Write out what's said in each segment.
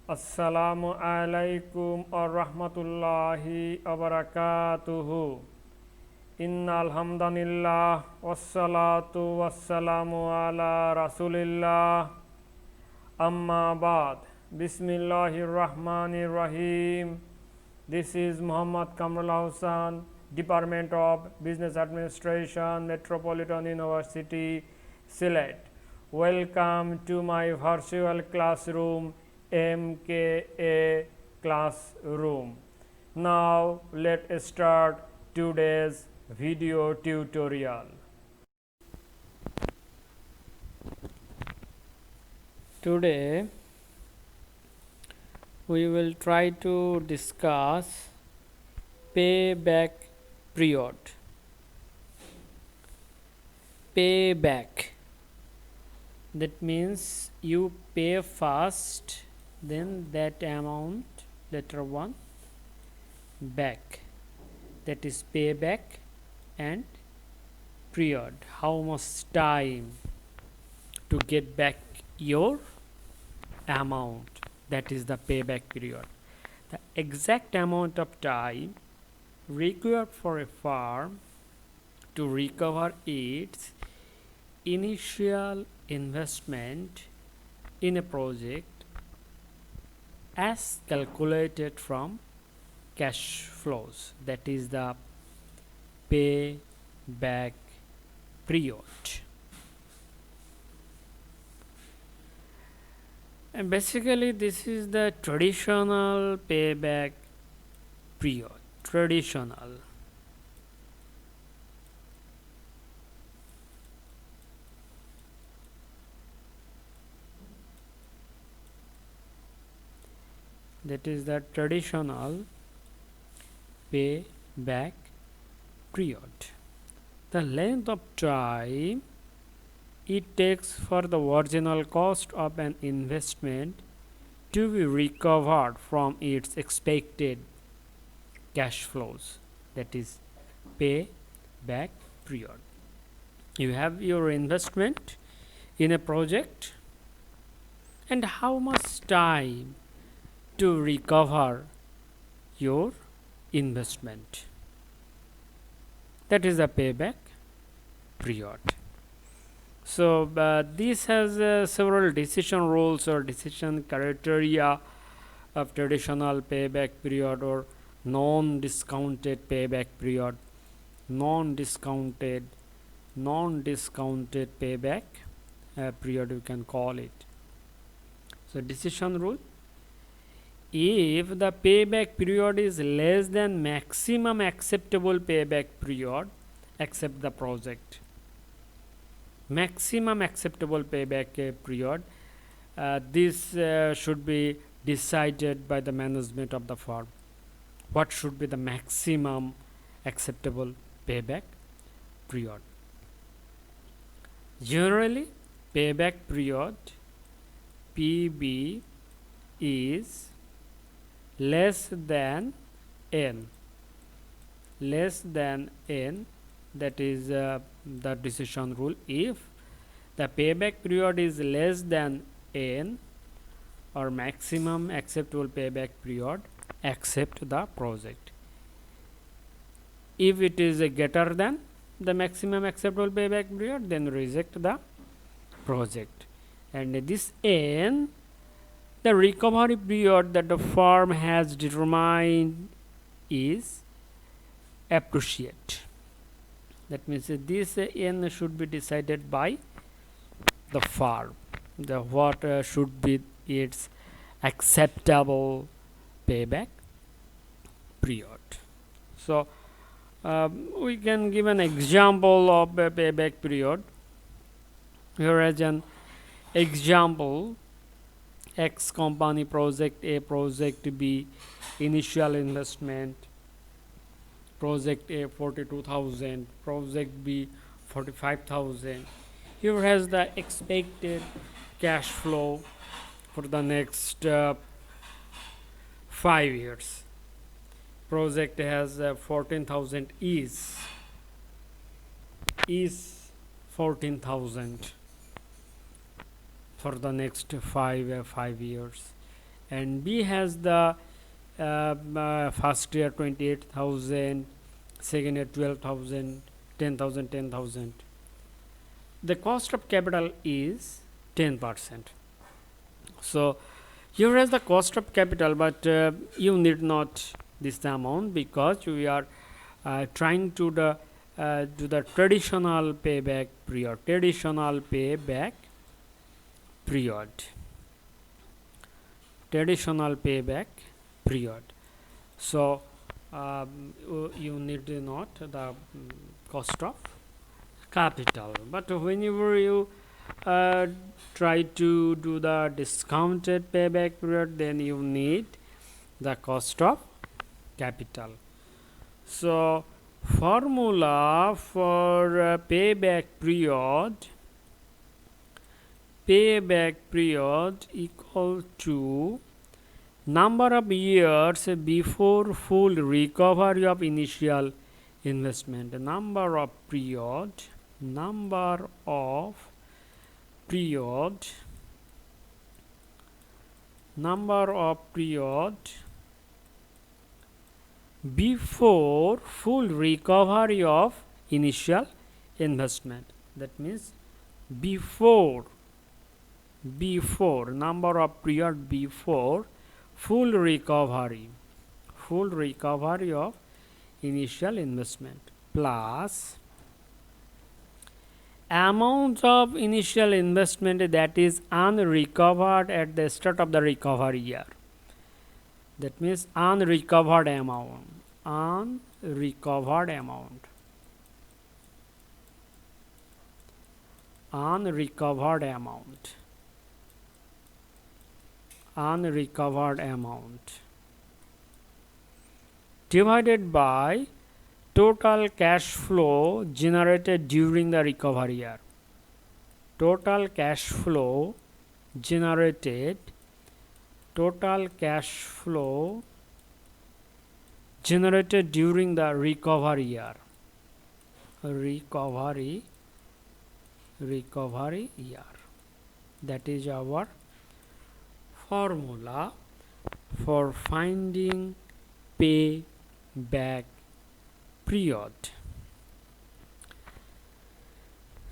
Assalamualikum OyaRahmatullahe OyaBarakatuhu. Innal hamdanillah wassalatu wassalamu ala rasulillah. Amma ba'd. Bismillahirrahmanirrahim. This is Muhammad Kamrul Hussain, Department of Business Administration, Metropolitan University, Sylhet. Welcome to my virtual classroom, MKA Classroom. Now let's start today's video tutorial. Today we will try to discuss payback period. Payback, that means you pay first, then that amount, letter 1, back, that is payback, and period, how much time to get back your amount, that is the payback period. The exact amount of time required for a firm to recover its initial investment in a project as calculated from cash flows, that is the payback period. And basically this is the traditional payback period. Traditional. That is the traditional payback period. The length of time it takes for the original cost of an investment to be recovered from its expected cash flows, that is payback period. You have your investment in a project, and how much time to recover your investment, that is the payback period. So this has several decision rules or decision criteria of traditional payback period or non-discounted payback period. Non-discounted payback period, you can call it. So decision rule: if the payback period is less than maximum acceptable payback period, accept the project. Maximum acceptable payback period, this should be decided by the management of the firm. What should be the maximum acceptable payback period? Generally, payback period PB is less than n, that is the decision rule. If the payback period is less than n or maximum acceptable payback period, accept the project. If it is greater than the maximum acceptable payback period, then reject the project. And this n, the recovery period that the firm has determined is appreciate. That means this n should be decided by the firm. What should be its acceptable payback period. So we can give an example of a payback period. Here is an example: X company, project A, project B, initial investment, project A 42,000, project B 45,000. Here has the expected cash flow for the next 5 years. Project has 14,000 is 14,000 for the next 5 years. and B has the first year 28,000, second year 12,000, 10,000, 10,000. The cost of capital is 10%. So here is the cost of capital, but you need not this amount, because we are trying to do the traditional payback period. Traditional payback period. Traditional payback period. So you need not the cost of capital, but whenever you try to do the discounted payback period, then you need the cost of capital. So formula for payback period equal to number of years before full recovery of initial investment. Number of period before full recovery of initial investment. That means before number of period before full recovery of initial investment, plus amount of initial investment that is unrecovered at the start of the recovery year. That means unrecovered amount. Unrecovered amount. Divided by total cash flow generated during the recovery year. Total cash flow generated during the recovery year. Recovery year. That is our formula for finding payback period.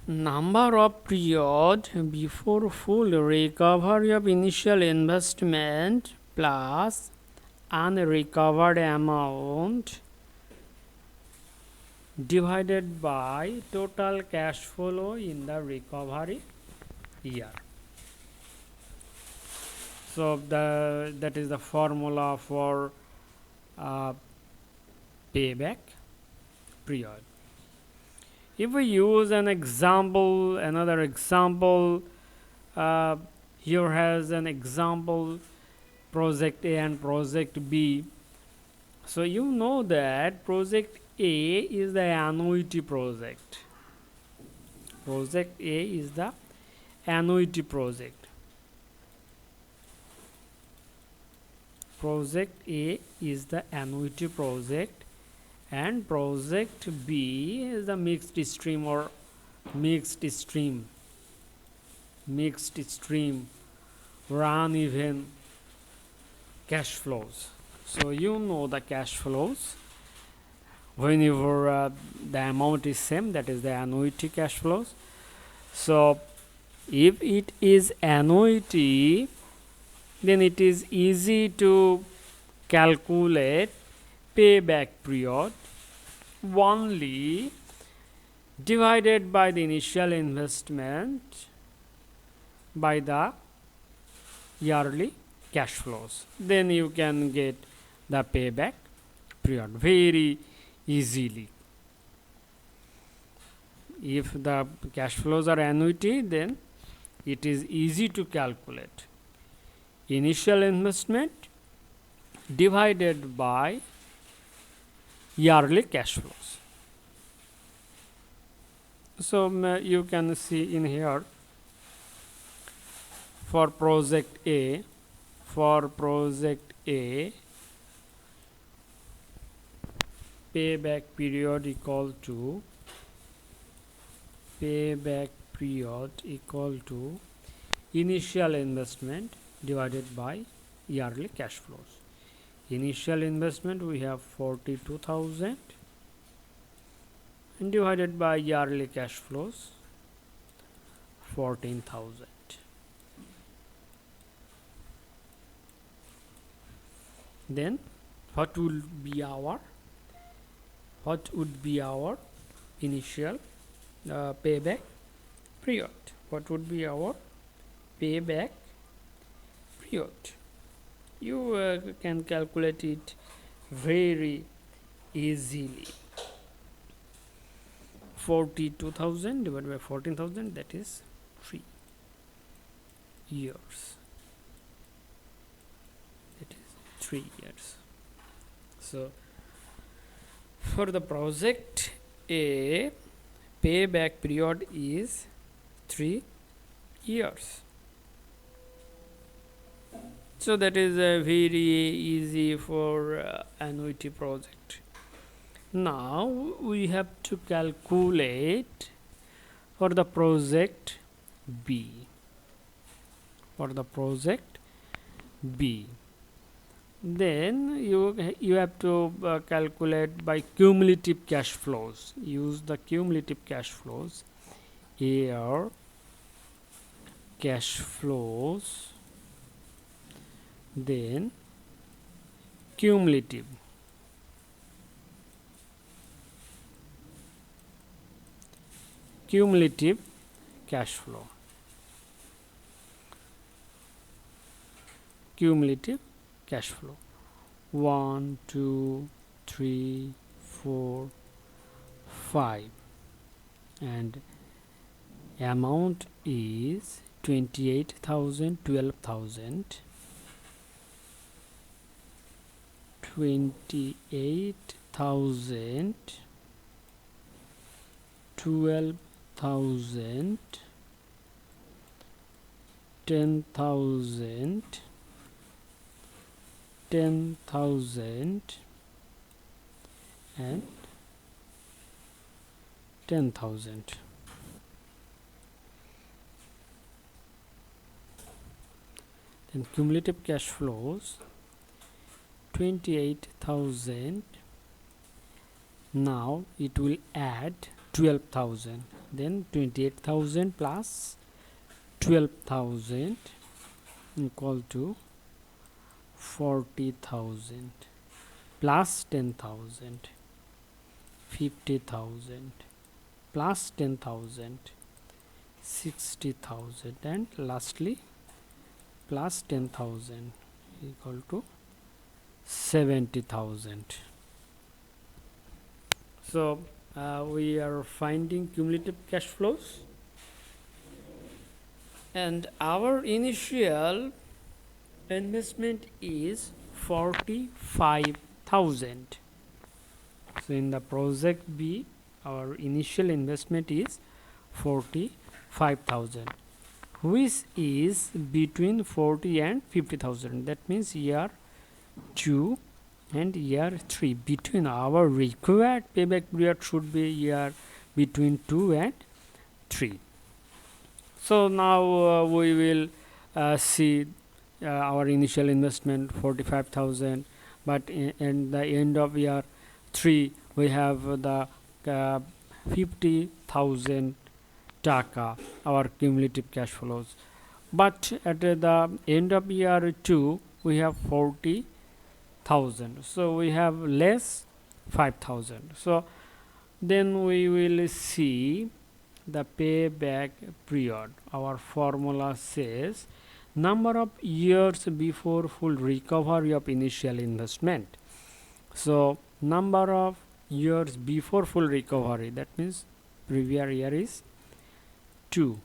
Number of period before full recovery of initial investment plus unrecovered amount divided by total cash flow in the recovery year. So that is the formula for payback period. If we use another example, here has an example, project A and project B. So you know that project A is the annuity project. Project A is the annuity project. Project A is the annuity project, and project B is the mixed stream run even cash flows. So you know the cash flows. Whenever the amount is same, that is the annuity cash flows. So if it is annuity, then it is easy to calculate payback period only divided by the initial investment by the yearly cash flows. Then you can get the payback period very easily. If the cash flows are annuity, then it is easy to calculate. Initial investment divided by yearly cash flows. So you can see in here for project A, payback period equal to initial investment divided by yearly cash flows. Initial investment we have 42,000 and divided by yearly cash flows 14,000. Then what would be our initial payback period? What would be our payback period? You can calculate it very easily. 42,000 divided by 14,000, that is 3 years. That is 3 years. So for the project A, payback period is 3 years. So that is very easy for annuity project. Now we have to calculate for the project B. For the project B, then you have to calculate by cumulative cash flows. Use the cumulative cash flows. Here cash flows, then cumulative cash flow. Cumulative cash flow 1, 2, 3, 4, 5, and amount is 28,000, 12,000, 28,000, 12,000, 10,000, 10,000 and 10,000. Then cumulative cash flows 28,000. Now it will add 12,000. Then 28,000 plus 12,000 equal to 40,000 plus 10,000, 50,000 plus 10,000, 60,000, and lastly plus 10,000 equal to 70,000. So we are finding cumulative cash flows, and our initial investment is 45,000. So in the project B, our initial investment is 45,000, which is between 40 and 50,000. That means year 2 and year 3. Between our required payback period should be year between 2 and 3. So now we will see our initial investment 45,000, but in the end of year 3 we have the 50,000 taka, our cumulative cash flows. But at the end of year 2 we have 40,000, so we have less 5,000. So then we will see the payback period. Our formula says number of years before full recovery of initial investment. So number of years before full recovery, that means previous year is 2,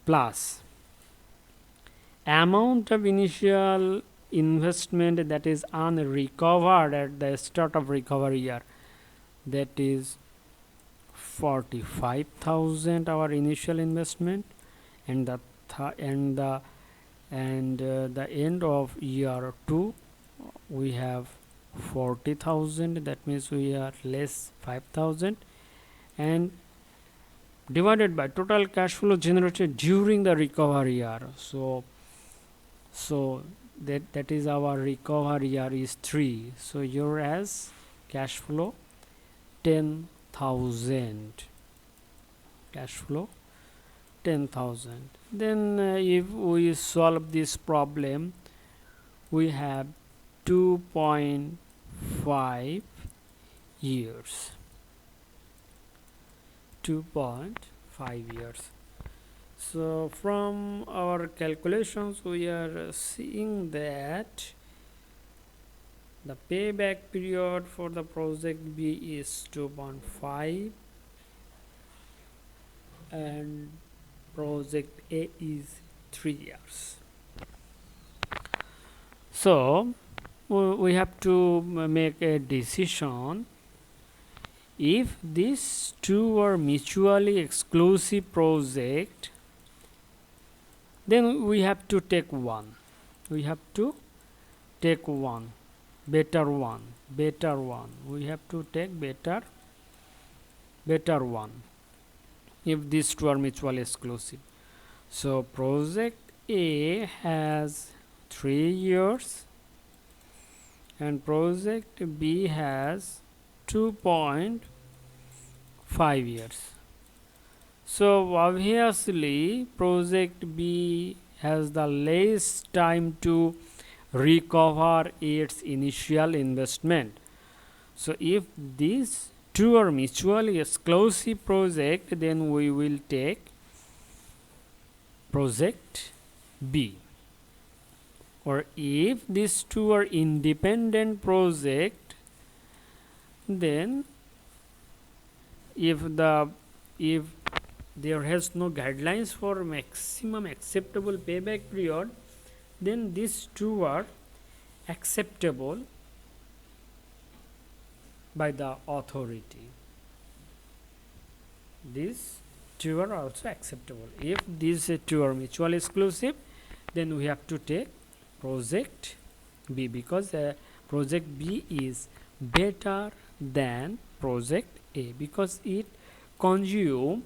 plus amount of initial investment that is unrecovered at the start of recovery year, that is 45,000 our initial investment, and the end of year 2 we have 40,000, that means we are less 5,000, and divided by total cash flow generated during the recovery year. So that is our recovery year is 3. So your as cash flow 10,000. Cash flow 10,000. Then if we solve this problem, we have 2.5 years. 2.5 years. So from our calculations we are seeing that the payback period for the project B is 2.5 and project A is 3 years. So we have to make a decision. If these two are mutually exclusive project, then we have to take one. We have to take one, better one. We have to take better one. If these two are mutually exclusive. So project A has 3 years and project B has 2.5 years. So obviously project B has the less time to recover its initial investment. So if these two are mutually exclusive project, then we will take project B. Or if these two are independent project, then if there has no guidelines for maximum acceptable payback period, then these two are acceptable by the authority. These two are also acceptable. If these two are mutually exclusive, then we have to take project B, because project B is better than project A, because it consumes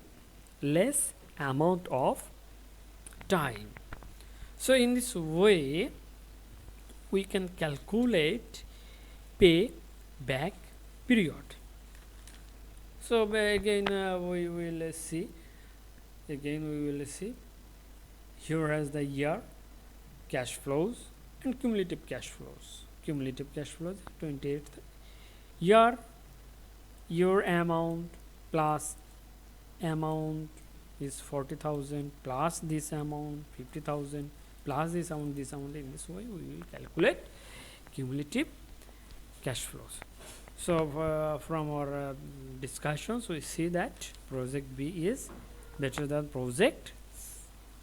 less amount of time. So in this way we can calculate payback period. So again we will see here has the year cash flows and cumulative cash flows. 28th year, your amount plus amount is 40,000 plus this amount 50,000 plus this amount. In this way we will calculate cumulative cash flows. So from our discussions we see that project B is better than project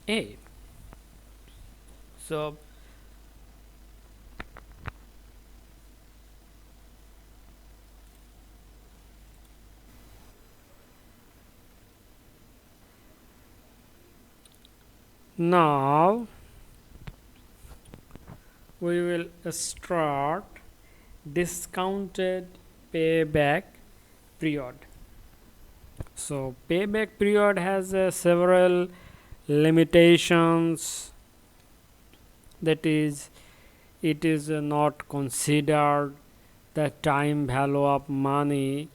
A. So now we will start discounted payback period. So payback period has several limitations. That is, it is not considered the time value of money.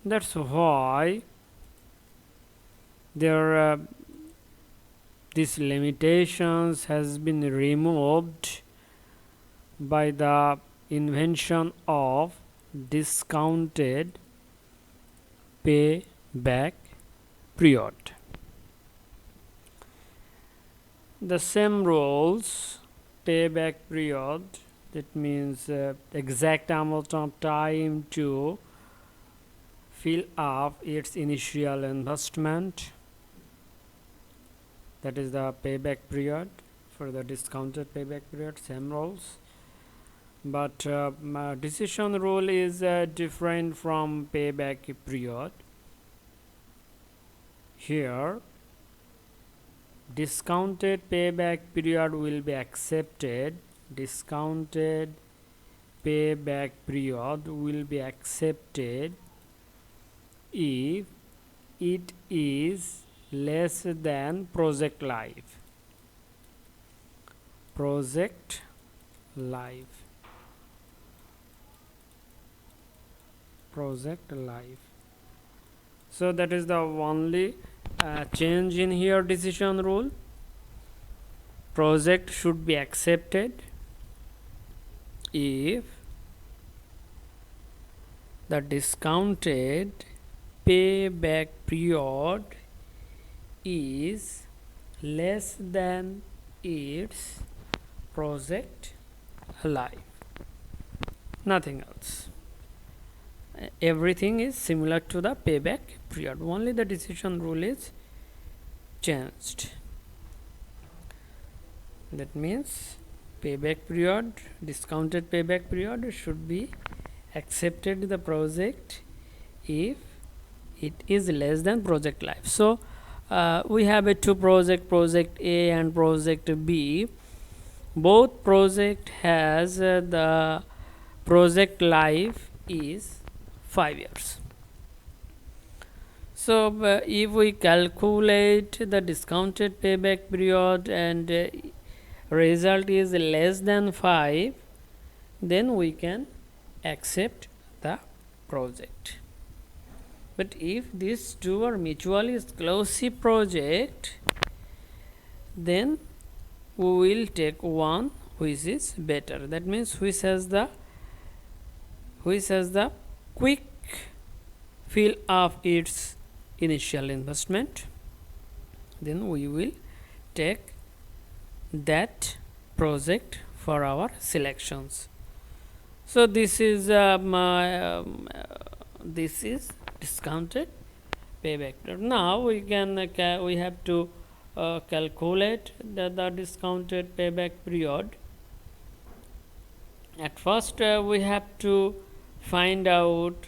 That's why there these limitations has been removed by the invention of discounted payback period. The same rules, payback period, that means exact amount of time to fill up its initial investment. That is the payback period. For the discounted payback period, same rules, but decision rule is different from payback period. Here discounted payback period will be accepted. Discounted payback period will be accepted if it is less than project life. project life. So that is the only change in here decision rule. Project should be accepted if the discounted payback period is less than its project life. Nothing else. Everything is similar to the payback period. Only the decision rule is changed. That means payback period, discounted payback period should be accepted the project if it is less than project life. So we have a two project A and project B. Both project has the project life is 5 years. So if we calculate the discounted payback period and result is less than 5, then we can accept the project. But if these two are mutually exclusive project, then we will take one which is better. That means which has the quick fill of its initial investment, then we will take that project for our selections. So this is discounted payback. Now we have to calculate the discounted payback period. At first we have to find out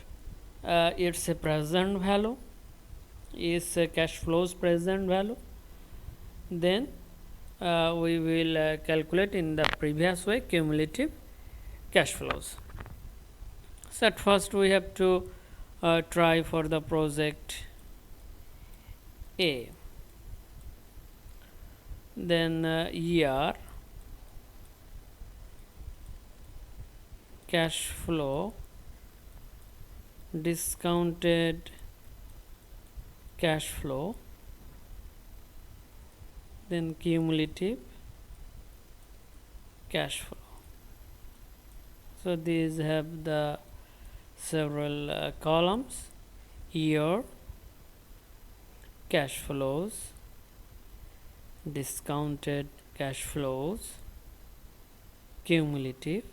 its present value, is cash flows present value. Then we will calculate in the previous way cumulative cash flows. So at first we have to try for the project A. Then year cash flow, discounted cash flow, then cumulative cash flow. So these have the several columns: year, cash flows, discounted cash flows, cumulative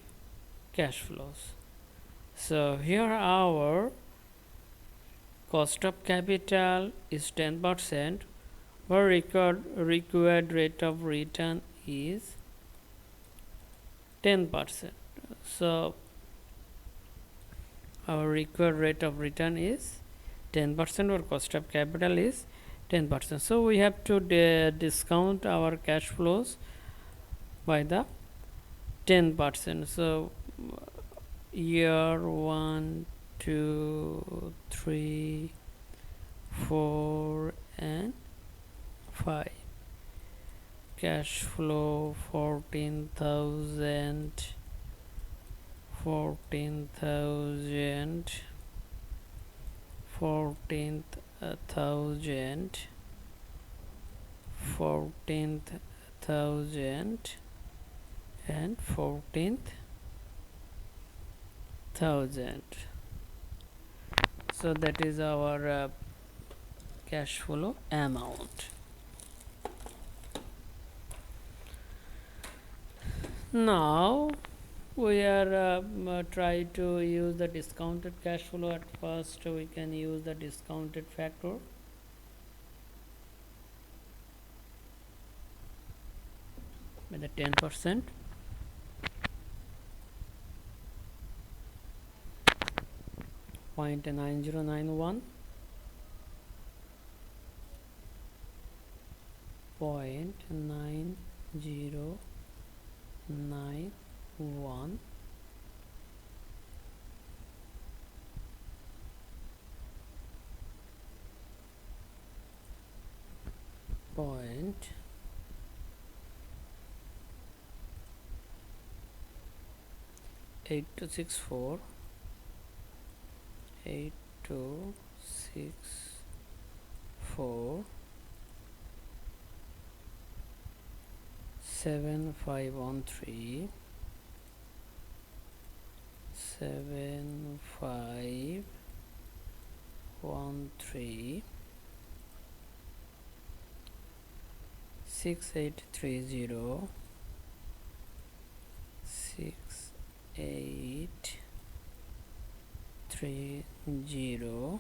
cash flows. So here our cost of capital is 10%, our required rate of return is 10%. So our required rate of return is 10%, our cost of capital is 10%. So we have to discount our cash flows by the 10%. So year 1, 2, 3, 4 and 5. Cash flow 14,000, 14,000, 14,000, 14,000 and 14,000. So that is our cash flow amount. Now we are try to use the discounted cash flow. At first we can use the discounted factor. By the 10%. Point 9091, point 9091, point 8264 8264 7513 7513 6830 6830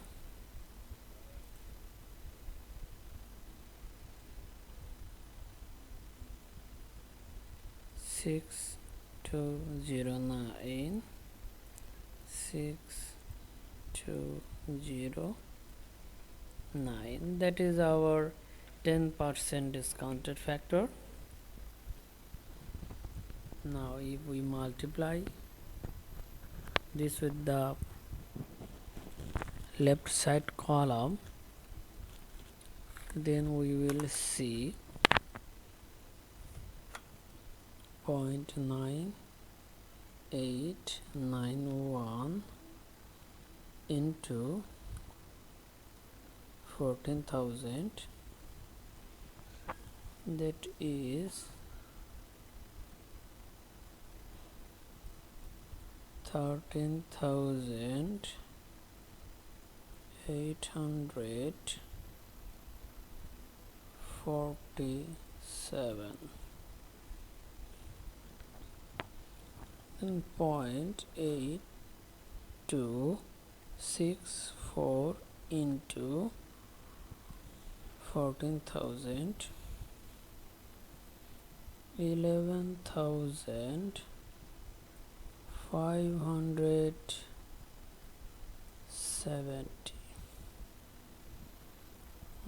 6209 6209. That is our 10% discounted factor. Now if we multiply this with the left side column, then we will see 0.9891 into 14,000, that is 13,847. Then 0.8264 into 14,000, 11,570.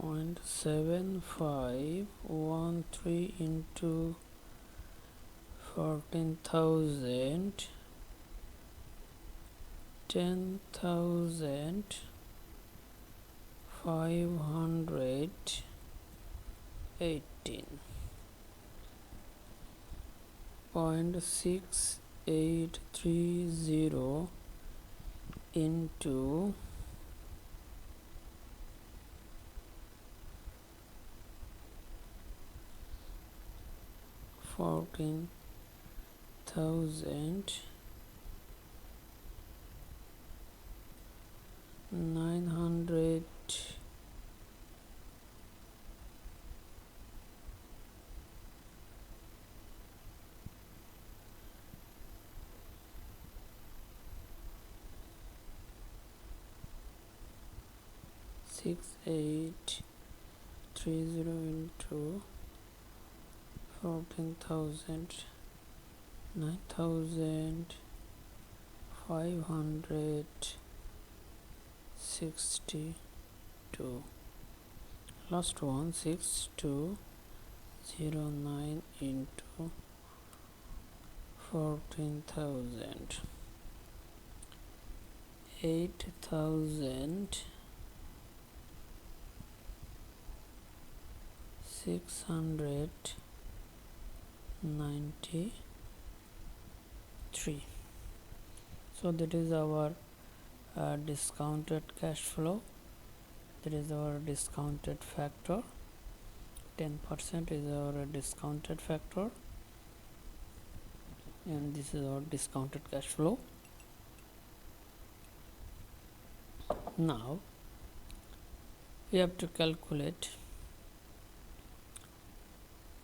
0.7513 into 14,000, 10,518. 0.6830 into 14,000, 900 6830 into 14,000, 9,562. Last one, 6209 into 14,000, 8,693. So that is our discounted cash flow. That is our discounted factor. 10% is our discounted factor, and this is our discounted cash flow. Now we have to calculate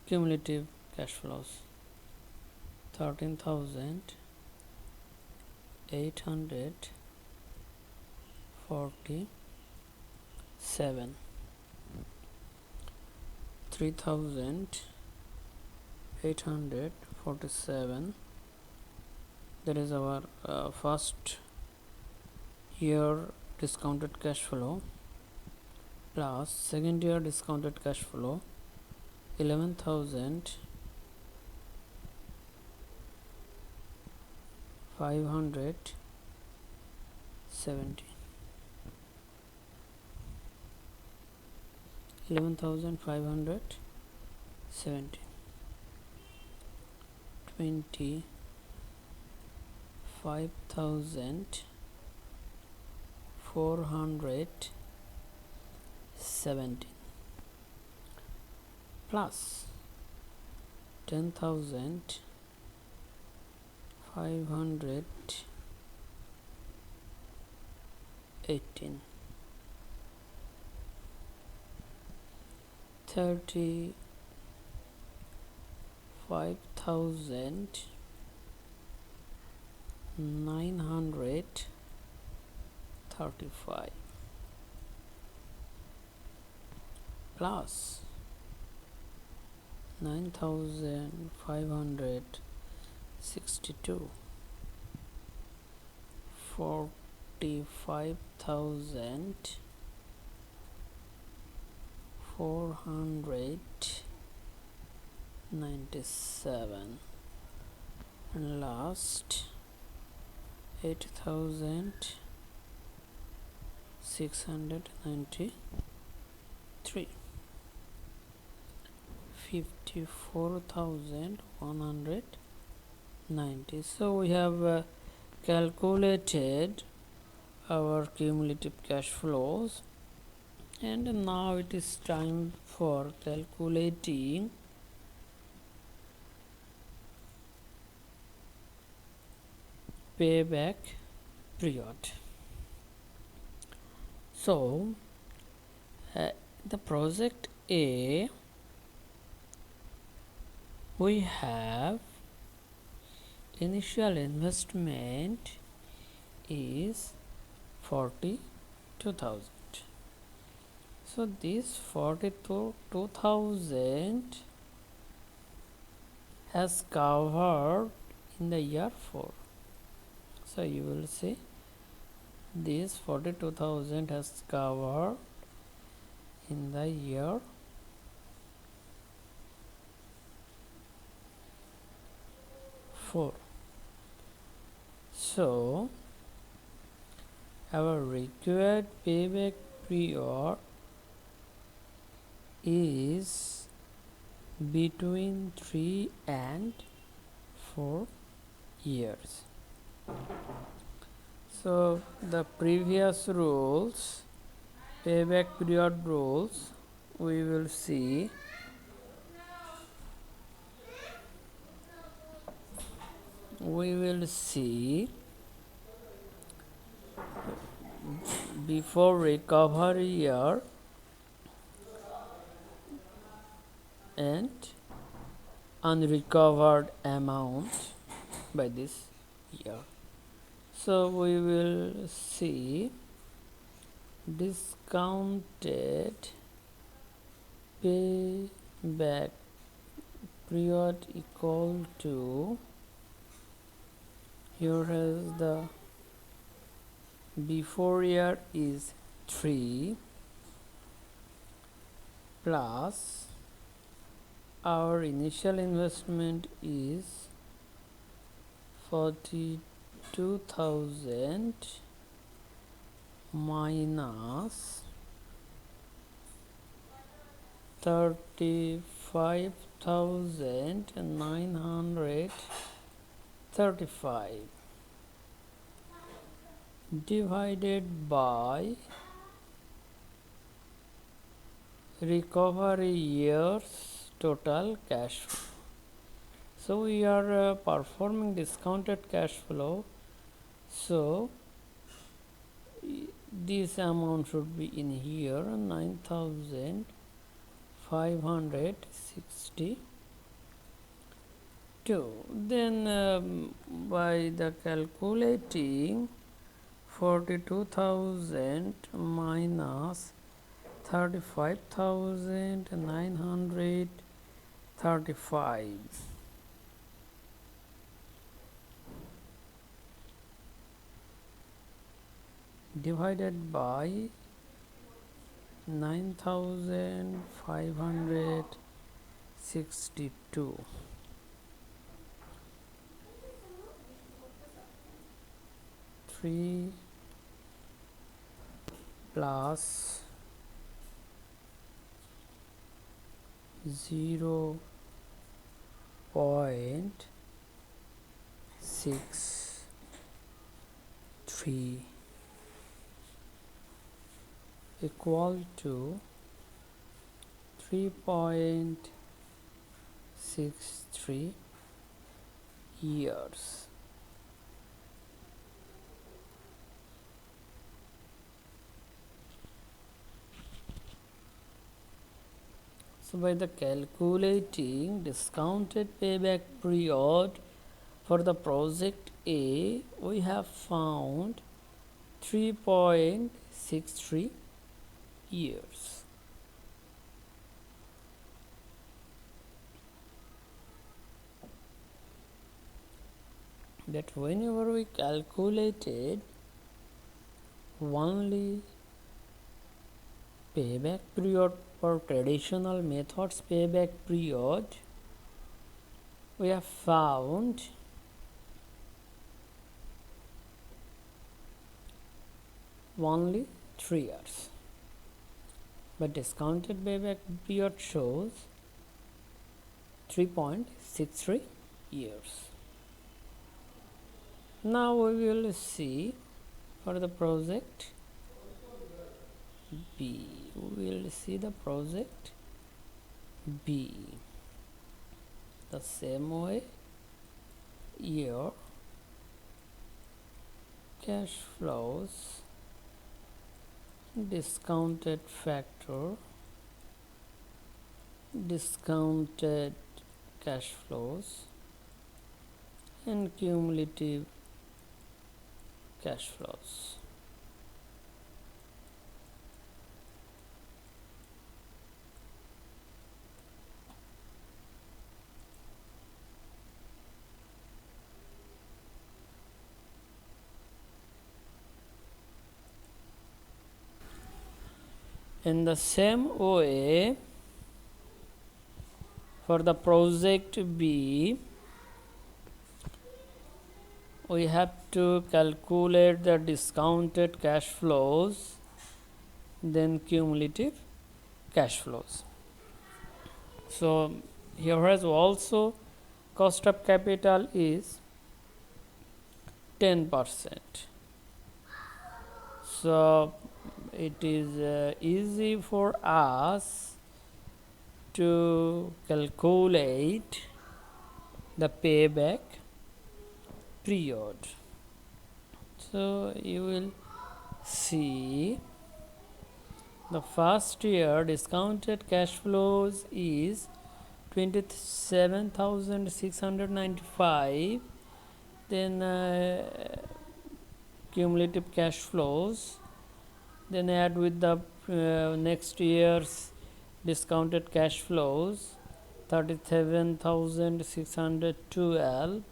cumulative cash flows. 13,847, 3,847. That is our first year discounted cash flow, plus second year discounted cash flow 11,570. 11,570. 5,417 plus 10,518 35,935 plus 9,562 45,497 and last 8,693 54,190. So we have calculated our cumulative cash flows, and now it is time for calculating payback period. So the project A, we have initial investment is 42,000. So this 42,000 has covered in the year 4. So you will see this 42,000 has covered in the year 4. So our required payback period is between 3 and 4 years. So the previous rules, payback period rules, we will see. Before recovery year and unrecovered amount by this year. So we will see discounted payback period equal to, here is the before year is 3 plus our initial investment is 42,000 minus 35,935 divided by recovery years total cash flow. So we are performing discounted cash flow, so this amount should be in here, 9,562. Then by the calculating 42,000 minus 35,935 divided by 9,562. Three plus 0.6 3 equal to 3.63 years. So by the calculating discounted payback period for the project A, we have found 3.63 years. That whenever we calculated only payback period for traditional methods payback period, we have found only 3 years, but discounted payback period shows 3.63 years. Now we will see for the project B. We will see the project B. The same way, year cash flows, discounted factor, discounted cash flows, and cumulative cash flows. In the same way, for the project B, we have to calculate the discounted cash flows, then cumulative cash flows. So here has also cost of capital is 10%. So it is easy for us to calculate the payback period. So you will see the first year discounted cash flows is 27,695, then cumulative cash flows, then add with the next year's discounted cash flows 37,612,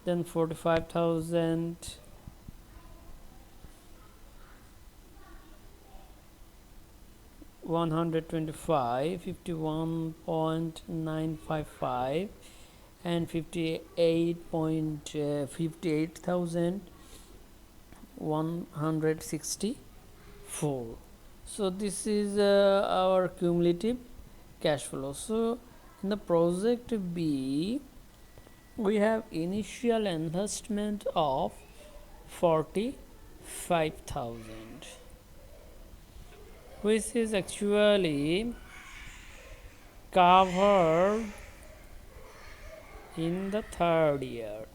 then 45,125, 51.955, and 58,164. So this is our cumulative cash flow. So in the project B, we have initial investment of 45,000, which is actually covered in the third year.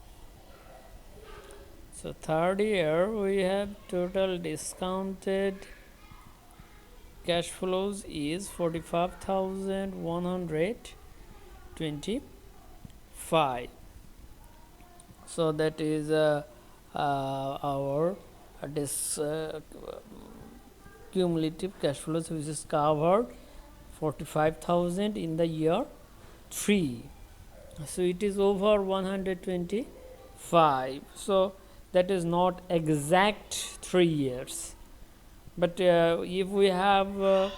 So third year we have total discounted cash flows is 45,125. So that is our cumulative cash flows, which is covered 45,000 in the year 3. So it is over 125. So that is not exact 3 years, but if we have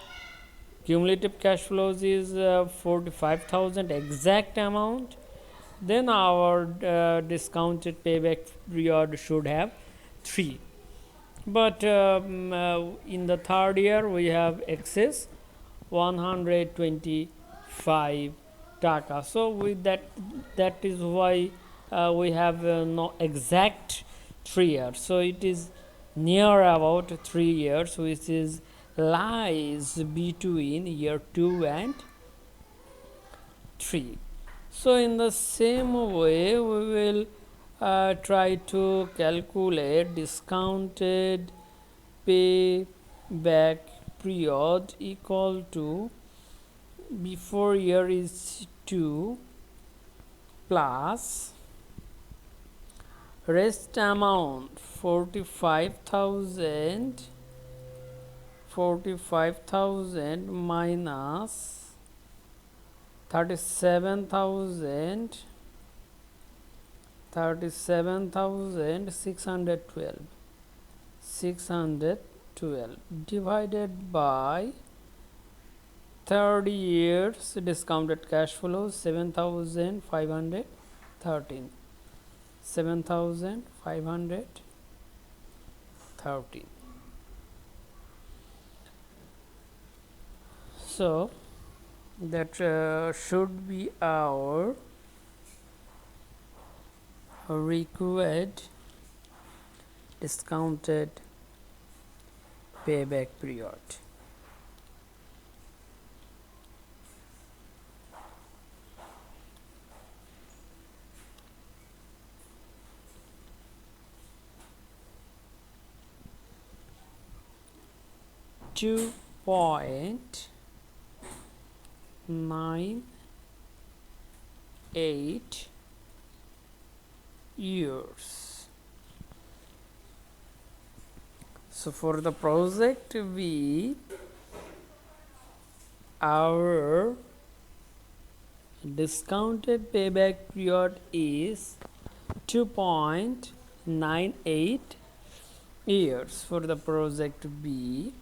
cumulative cash flows is 45,000 exact amount, then our discounted payback period should have 3. But in the third year we have excess 125 taka. So with that is why we have no exact 3 years. So it is near about 3 years, which is lies between year 2 and 3. So in the same way, we will try to calculate discounted payback period equal to before year is 2 plus rest amount 45,000 minus 37,612 divided by 30 years discounted cash flow 7,513. So that should be our required discounted payback period. $2.98 years. So for the project B, our discounted payback period is 2.98 years for the project B,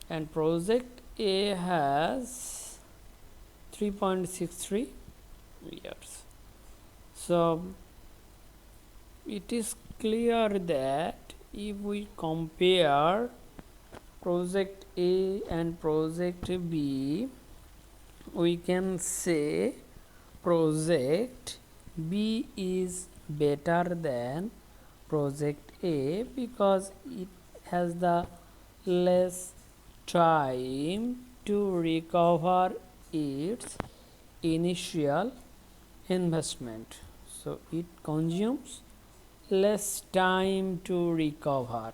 and project A has 3.63 years. So it is clear that if we compare project A and project B, we can say project B is better than project A because it has the less time to recover its initial investment. So it consumes less time to recover.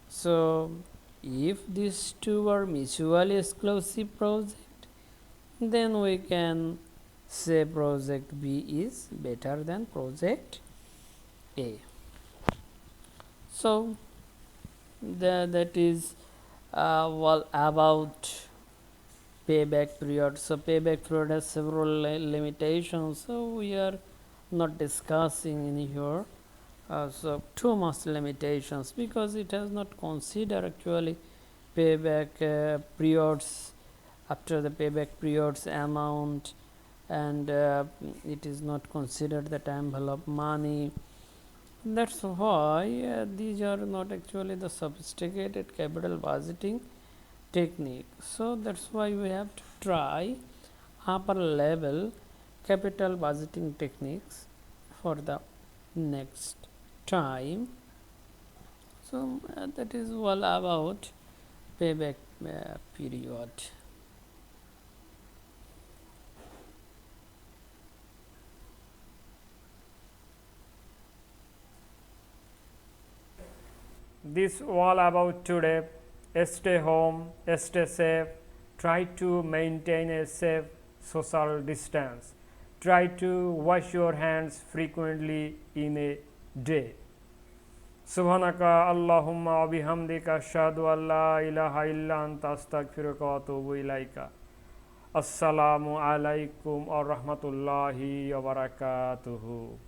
So if these two are mutually exclusive project, then we can say project B is better than project A. So that is about payback period. So payback period has several limitations, so we are not discussing in here so too much limitations because it has not considered actually payback periods. After the payback periods amount, and it is not considered the time value of money. That's why these are not actually the sophisticated capital budgeting technique. So that's why we have to try upper level capital budgeting techniques for the next time. So that is all about payback period. This all about today. Stay home, stay safe, try to maintain a safe social distance, try to wash your hands frequently in a day. Subhanaka Allahumma wa bihamdika ashhadu an la ilaha illa anta astaghfiruka wa atubu ilaika. Assalamualaikum warahmatullahi wabarakatuhu.